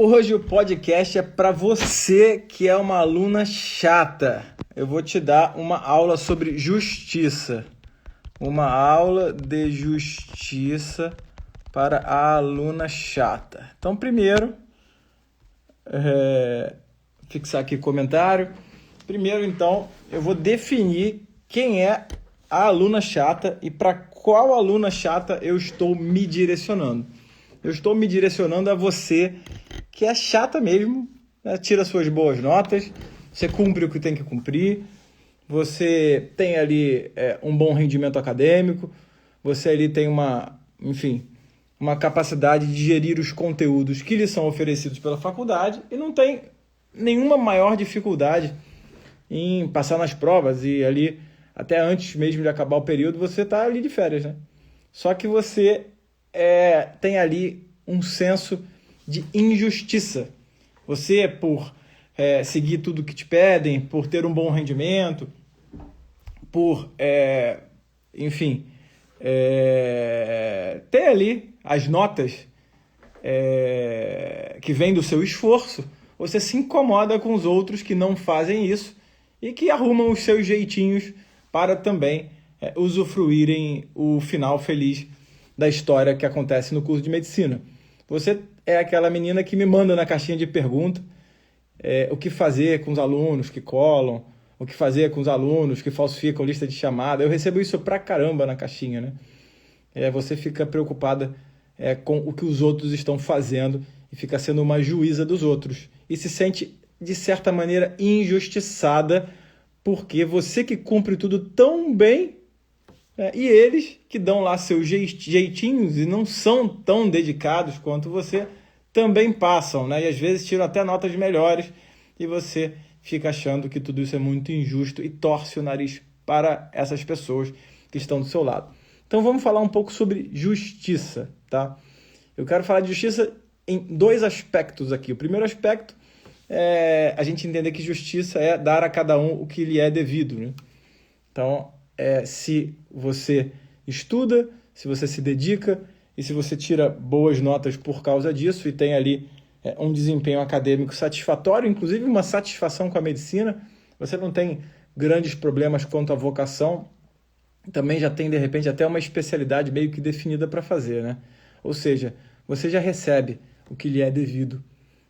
Hoje o podcast é para você que é uma aluna chata. Eu vou te dar uma aula sobre justiça. Uma aula de justiça para a aluna chata. Então, primeiro, fixar aqui comentário. Primeiro, então, eu vou definir quem é a aluna chata e para qual aluna chata eu estou me direcionando. Eu estou me direcionando a você que é chata mesmo, né? Tira suas boas notas, você cumpre o que tem que cumprir, você tem ali um bom rendimento acadêmico, você ali tem uma capacidade de gerir os conteúdos que lhe são oferecidos pela faculdade e não tem nenhuma maior dificuldade em passar nas provas e ali, até antes mesmo de acabar o período, você está ali de férias, né? Só que você tem ali um senso de injustiça. Você, por seguir tudo que te pedem, por ter um bom rendimento, por, ter ali as notas que vêm do seu esforço, você se incomoda com os outros que não fazem isso e que arrumam os seus jeitinhos para também usufruírem o final feliz da história que acontece no curso de medicina. Você é aquela menina que me manda na caixinha de pergunta o que fazer com os alunos que colam, o que fazer com os alunos que falsificam lista de chamada. Eu recebo isso pra caramba na caixinha, né? Você fica preocupada com o que os outros estão fazendo e fica sendo uma juíza dos outros. E se sente, de certa maneira, injustiçada porque você que cumpre tudo tão bem e eles que dão lá seus jeitinhos e não são tão dedicados quanto você, também passam, né? E às vezes tiram até notas melhores e você fica achando que tudo isso é muito injusto e torce o nariz para essas pessoas que estão do seu lado. Então vamos falar um pouco sobre justiça, tá? Eu quero falar de justiça em dois aspectos aqui. O primeiro aspecto é a gente entender que justiça é dar a cada um o que lhe é devido, né? Então, se você estuda, se você se dedica e se você tira boas notas por causa disso e tem ali um desempenho acadêmico satisfatório, inclusive uma satisfação com a medicina, você não tem grandes problemas quanto à vocação, também já tem, de repente, até uma especialidade meio que definida para fazer, né? Ou seja, você já recebe o que lhe é devido,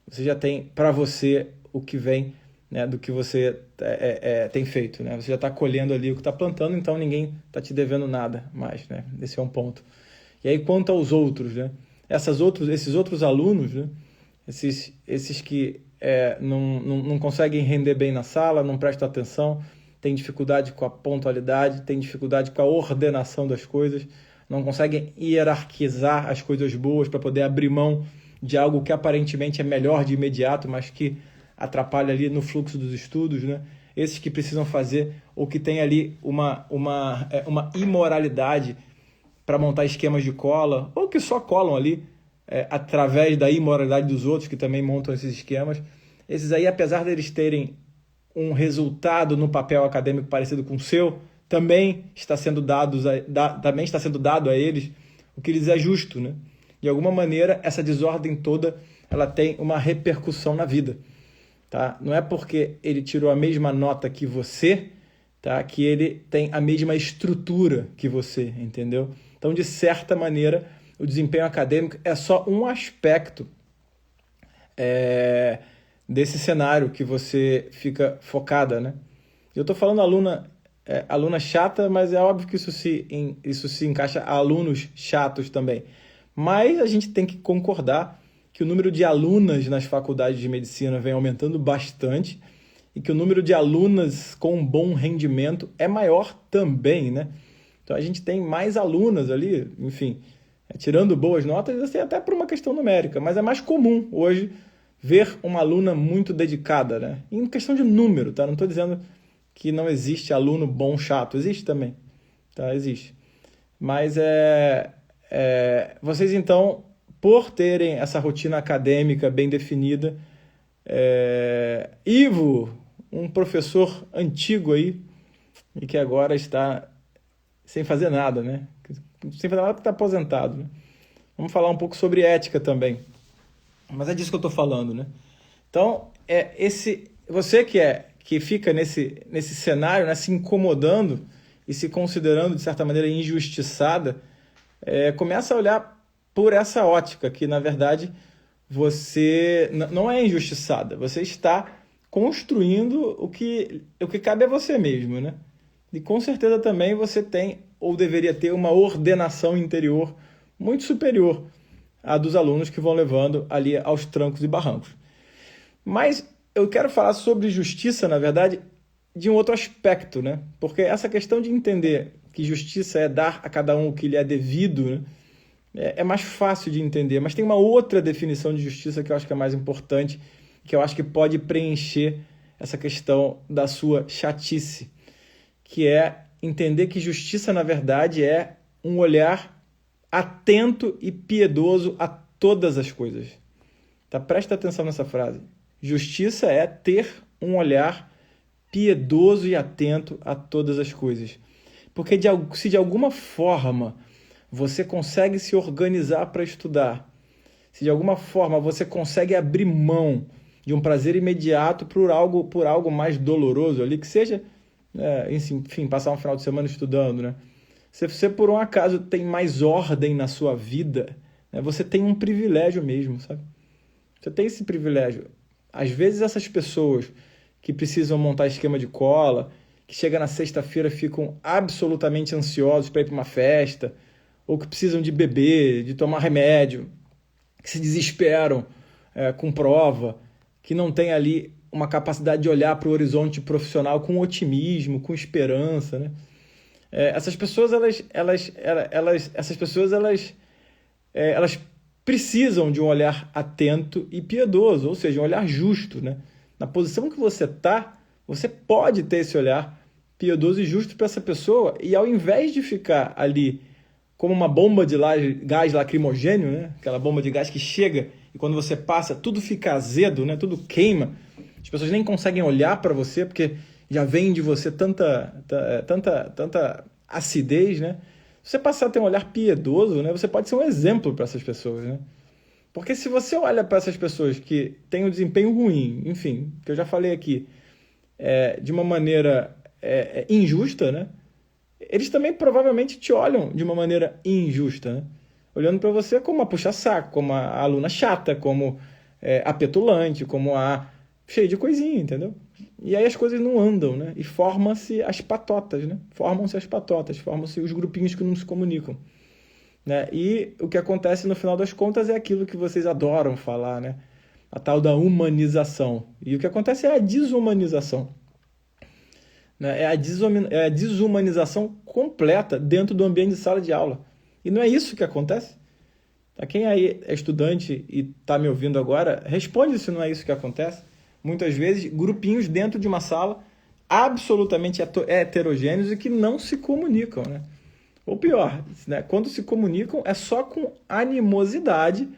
você já tem para você o que vem, né, do que você tem feito, né? Você já está colhendo ali o que está plantando, então ninguém está te devendo nada mais, né? Esse é um ponto. E aí, quanto aos outros, né? Esses outros alunos, né? Esses que não conseguem render bem na sala, não prestam atenção, têm dificuldade com a pontualidade, têm dificuldade com a ordenação das coisas, não conseguem hierarquizar as coisas boas para poder abrir mão de algo que aparentemente é melhor de imediato, mas que atrapalha ali no fluxo dos estudos, né? Esses que precisam fazer ou que tem ali uma imoralidade para montar esquemas de cola, ou que só colam ali através da imoralidade dos outros que também montam esses esquemas. Esses aí, apesar deles terem um resultado no papel acadêmico parecido com o seu, também está sendo dado a eles o que lhes é justo, né? De alguma maneira, essa desordem toda ela tem uma repercussão na vida. Tá? Não é porque ele tirou a mesma nota que você, tá, que ele tem a mesma estrutura que você, entendeu? Então, de certa maneira, o desempenho acadêmico é só um aspecto desse cenário que você fica focada, né? Eu estou falando aluna chata, mas é óbvio que isso se encaixa a alunos chatos também. Mas a gente tem que concordar que o número de alunas nas faculdades de medicina vem aumentando bastante e que o número de alunas com um bom rendimento é maior também, né? Então a gente tem mais alunas ali, enfim, tirando boas notas, assim, até por uma questão numérica, mas é mais comum hoje ver uma aluna muito dedicada, né? Em questão de número, tá? Não estou dizendo que não existe aluno bom chato, existe também, tá? Existe. Mas vocês então, por terem essa rotina acadêmica bem definida, Ivo, um professor antigo aí, e que agora está sem fazer nada, né? Sem fazer nada porque está aposentado, né? Vamos falar um pouco sobre ética também. Mas é disso que eu estou falando, né? Então, você que fica nesse cenário, né, se incomodando e se considerando, de certa maneira, injustiçada, começa a olhar por essa ótica, que, na verdade, você não é injustiçada, você está construindo o que cabe a você mesmo, né? E com certeza também você tem, ou deveria ter, uma ordenação interior muito superior à dos alunos que vão levando ali aos trancos e barrancos. Mas eu quero falar sobre justiça, na verdade, de um outro aspecto, né? Porque essa questão de entender que justiça é dar a cada um o que lhe é devido, né? É mais fácil de entender, mas tem uma outra definição de justiça que eu acho que é mais importante, que eu acho que pode preencher essa questão da sua chatice, que é entender que justiça, na verdade, é um olhar atento e piedoso a todas as coisas. Tá? Presta atenção nessa frase. Justiça é ter um olhar piedoso e atento a todas as coisas. Porque se de alguma forma você consegue se organizar para estudar, se de alguma forma você consegue abrir mão de um prazer imediato por algo mais doloroso ali, que seja, enfim, passar um final de semana estudando, né? Se você por um acaso tem mais ordem na sua vida, né, você tem um privilégio mesmo, sabe? Você tem esse privilégio. Às vezes essas pessoas que precisam montar esquema de cola, que chega na sexta-feira ficam absolutamente ansiosos para ir para uma festa, ou que precisam de beber, de tomar remédio, que se desesperam com prova, que não tem ali uma capacidade de olhar para o horizonte profissional com otimismo, com esperança, né? Essas pessoas elas precisam de um olhar atento e piedoso, ou seja, um olhar justo, né? Na posição que você está, você pode ter esse olhar piedoso e justo para essa pessoa, e ao invés de ficar ali como uma bomba de gás lacrimogênio, né? Aquela bomba de gás que chega e quando você passa tudo fica azedo, né? Tudo queima, as pessoas nem conseguem olhar para você porque já vem de você tanta acidez, né? Se você passar a ter um olhar piedoso, né? Você pode ser um exemplo para essas pessoas, né? Porque se você olha para essas pessoas que têm um desempenho ruim, enfim, que eu já falei aqui, de uma maneira injusta, né? Eles também provavelmente te olham de uma maneira injusta, né? Olhando para você como uma puxa-saco, como a aluna chata, como a petulante, como a cheia de coisinha, entendeu? E aí as coisas não andam, né? E formam-se as patotas, né? Formam-se os grupinhos que não se comunicam, né? E o que acontece no final das contas é aquilo que vocês adoram falar, né? A tal da humanização. E o que acontece é a desumanização, né? É a desumanização completa dentro do ambiente de sala de aula. E não é isso que acontece? Para quem aí é estudante e está me ouvindo agora, responde se não é isso que acontece. Muitas vezes, grupinhos dentro de uma sala absolutamente heterogêneos e que não se comunicam, né? Ou pior, né? Quando se comunicam é só com animosidade,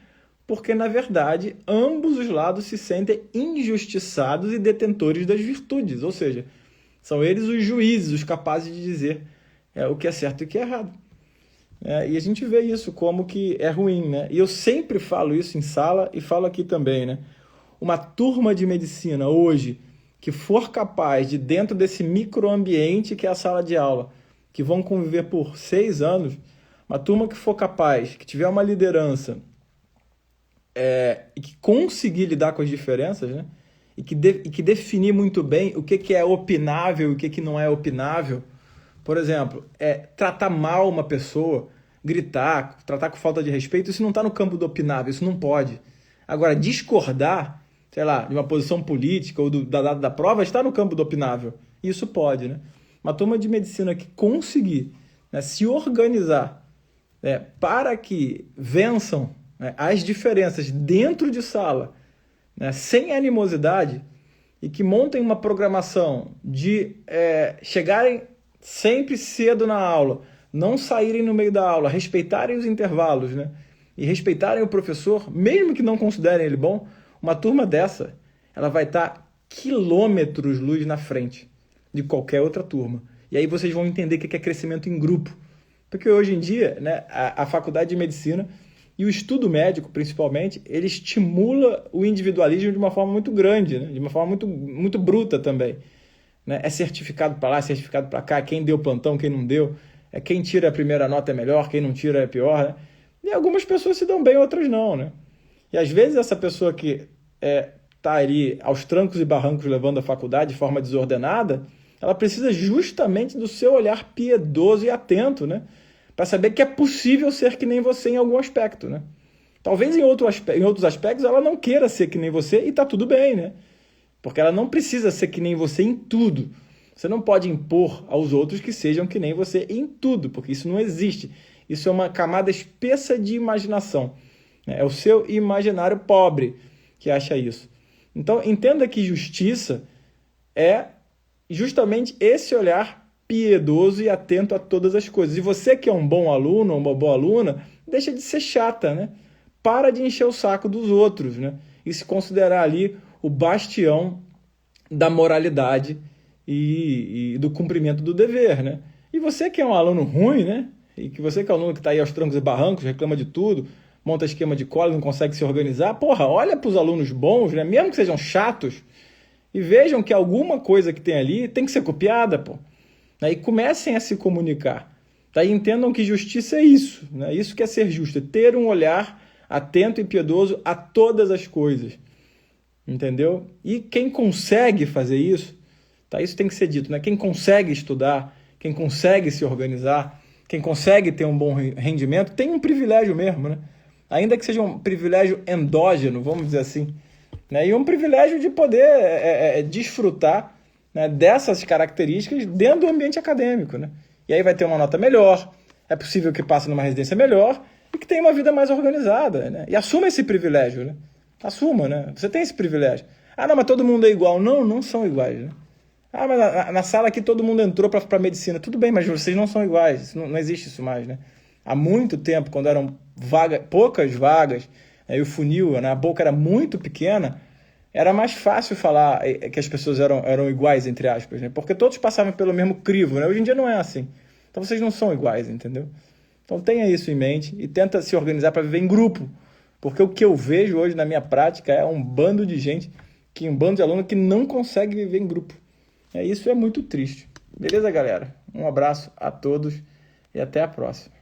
porque, na verdade, ambos os lados se sentem injustiçados e detentores das virtudes, ou seja, são eles os juízes, os capazes de dizer o que é certo e o que é errado. E a gente vê isso como que é ruim, né? E eu sempre falo isso em sala e falo aqui também, né? Uma turma de medicina hoje que for capaz de, dentro desse microambiente que é a sala de aula, que vão conviver por 6 anos, uma turma que for capaz, que tiver uma liderança e que conseguir lidar com as diferenças, né? E que definir muito bem o que é opinável e o que não é opinável. Por exemplo, tratar mal uma pessoa, gritar, tratar com falta de respeito, isso não está no campo do opinável, isso não pode. Agora, discordar, sei lá, de uma posição política ou da prova, está no campo do opinável. Isso pode, né? Uma turma de medicina que conseguir, né, se organizar para que vençam, né, as diferenças dentro de sala, né, sem animosidade, e que montem uma programação de chegarem sempre cedo na aula, não saírem no meio da aula, respeitarem os intervalos, né, e respeitarem o professor, mesmo que não considerem ele bom, uma turma dessa, ela vai estar quilômetros-luz na frente de qualquer outra turma. E aí vocês vão entender o que é crescimento em grupo. Porque hoje em dia, né, a faculdade de medicina E o estudo médico, principalmente, ele estimula o individualismo de uma forma muito grande, né? De uma forma muito bruta também. Né? É certificado para lá, certificado para cá, quem deu plantão, quem não deu. Quem tira a primeira nota é melhor, quem não tira é pior. Né? E algumas pessoas se dão bem, outras não. Né? E às vezes essa pessoa que está ali aos trancos e barrancos levando a faculdade de forma desordenada, ela precisa justamente do seu olhar piedoso e atento, né? Para saber que é possível ser que nem você em algum aspecto, né? Talvez em outros aspectos ela não queira ser que nem você e tá tudo bem, né? Porque ela não precisa ser que nem você em tudo. Você não pode impor aos outros que sejam que nem você em tudo, porque isso não existe. Isso é uma camada espessa de imaginação. É o seu imaginário pobre que acha isso. Então, entenda que justiça é justamente esse olhar piedoso e atento a todas as coisas. E você que é um bom aluno, uma boa aluna, deixa de ser chata, né? Para de encher o saco dos outros, né? E se considerar ali o bastião da moralidade e do cumprimento do dever, né? E você que é um aluno ruim, né? E que você que é um aluno que está aí aos trancos e barrancos, reclama de tudo, monta esquema de cola, não consegue se organizar, porra, olha para os alunos bons, né? Mesmo que sejam chatos, e vejam que alguma coisa que tem ali tem que ser copiada, pô. E comecem a se comunicar. Tá? E entendam que justiça é isso. Né? Isso que é ser justo, é ter um olhar atento e piedoso a todas as coisas. Entendeu? E quem consegue fazer isso, tá? Isso tem que ser dito, né? Quem consegue estudar, quem consegue se organizar, quem consegue ter um bom rendimento, tem um privilégio mesmo, né? Ainda que seja um privilégio endógeno, vamos dizer assim. Né? E um privilégio de poder desfrutar, né, dessas características dentro do ambiente acadêmico. Né? E aí vai ter uma nota melhor, é possível que passe numa residência melhor e que tenha uma vida mais organizada. Né? E assuma esse privilégio. Né? Assuma, né? Você tem esse privilégio. Ah, não, mas todo mundo é igual. Não, não são iguais. Né? Ah, mas na sala aqui todo mundo entrou para medicina. Tudo bem, mas vocês não são iguais. Não existe isso mais. Né? Há muito tempo, quando eram poucas vagas, e o funil, né, a boca era muito pequena, era mais fácil falar que as pessoas eram iguais, entre aspas, né? Porque todos passavam pelo mesmo crivo, né? Hoje em dia não é assim. Então vocês não são iguais, entendeu? Então tenha isso em mente e tenta se organizar para viver em grupo. Porque o que eu vejo hoje na minha prática é um bando de gente, um bando de alunos que não consegue viver em grupo. Isso é muito triste. Beleza, galera? Um abraço a todos e até a próxima.